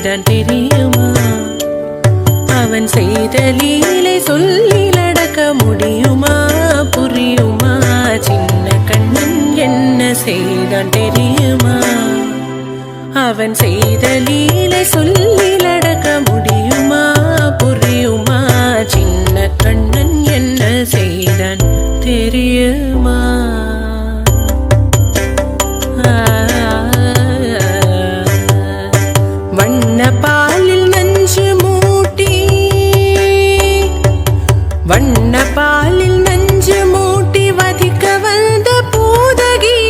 செய்தான் தெரியுமா? அவன் செய்த லீலை சொல்லில் அடக்க முடியுமா? புரியுமா? சின்ன கண்ணன் என்ன செய்தான் தெரியுமா? அவன் செய்த லீலை சொல்லில் அடக்க முடியுமா? புரியுமா? சின்ன கண்ணன் என்ன செய்தான் தெரியுமா? வண்ண பாலில் நஞ்சு மூட்டி, வண்ண பாலில் நஞ்சு மூட்டி வதிக்க வந்த பூதகி.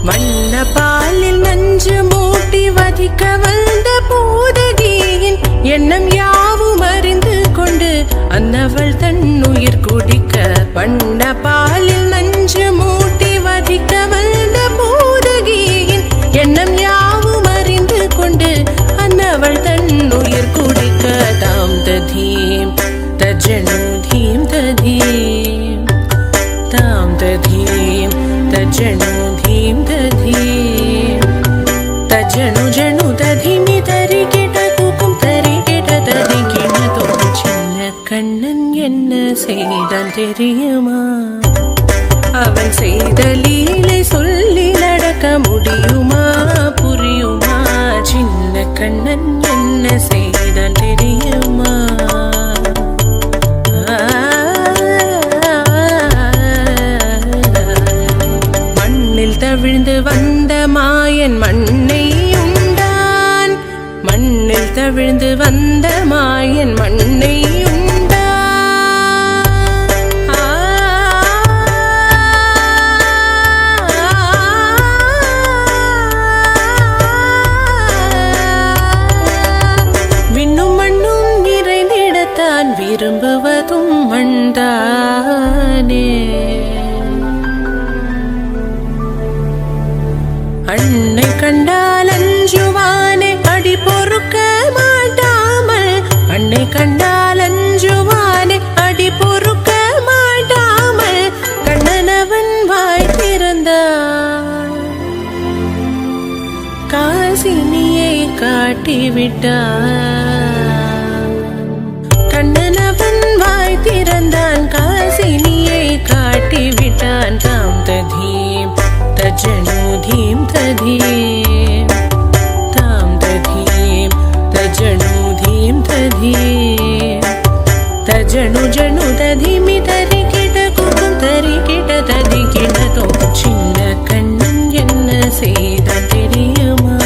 வண்ண பாலில் நஞ்சு மூட்டி வதிக்க வந்த பூதகியின் எண்ணம் யாவும் அறிந்து கொண்டு அன்னவள் தன் உயிர் குடிக்க. வண்ண பாலில் நஞ்சு மூட்டி வதிக்க வந்த பூதகியின் எண்ணம் யாவும் அறிந்து கொண்டு அன்னவள் தன் உயிர் குடிக்க. தாம் ததீம் தஜனு தீம் ததீம், தாம் ததீம் தஜனு தீம் ததீம், தஜனு ஜனு ததிமி தரி கிட குக்கும் தரி கிட ததி கிணதோ. சின்ன கண்ணன் என்ன செய்தான் தெரியுமா? அவன் செய்த லீலை சொல்லில் அடக்க முடியுமா? புரியுமா? சின்ன கண்ணன் என்ன செய்தான் தெரியுமா? மண்ணில் தவிழ்ந்து வந்த மாயன் மண்ணை உண்டான், மண்ணில் தவிழ்ந்து வந்த மாயன் மண்ணை உண்டான். விண்ணும் மண்ணும் நிறைந்திடத்தான் விரும்புவதும் மண்தானே. அன்னை கண்டால் அஞ்சுவானே அடி பொறுக்க மாட்டாமல், அன்னை கண்டால் அஞ்சுவானே அடி பொறுக்க மாட்டாமல் கண்ணனவன் வாய் திறந்தான். காசினியை காட்டிவிட்டான். கண்ணனவன் வாய் திறந்தான், காசினியை காட்டிவிட்டான். தாம் ததீம் தஜனு தீம் ததீம், தாம் ததீம் தஜனு தீம் ததீம், தஜனு ஜனு ததிமி தரி கிட குக்கும் தரி கிட ததி கிணதோ. சின்ன கண்ணன் என்ன செய்தான் தெரியுமா?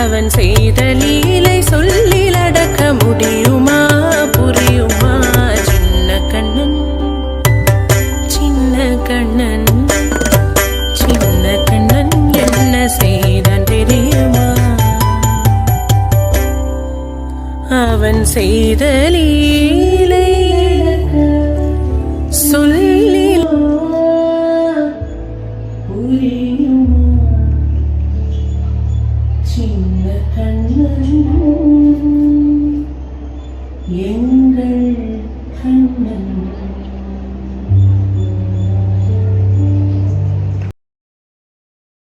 அவன் செய்த லீலை சொல்லில் அடக்க முடியுமா? புரியுமா? சின்ன கண்ணன், சின்ன கண்ணன், சின்ன கண்ணன் என்ன செய்தான் தெரியுமா? அவன் செய்த லீலை சொல்லில் புரியுமா? சின்ன கண்ணன் எங்கள் கண்ணன்.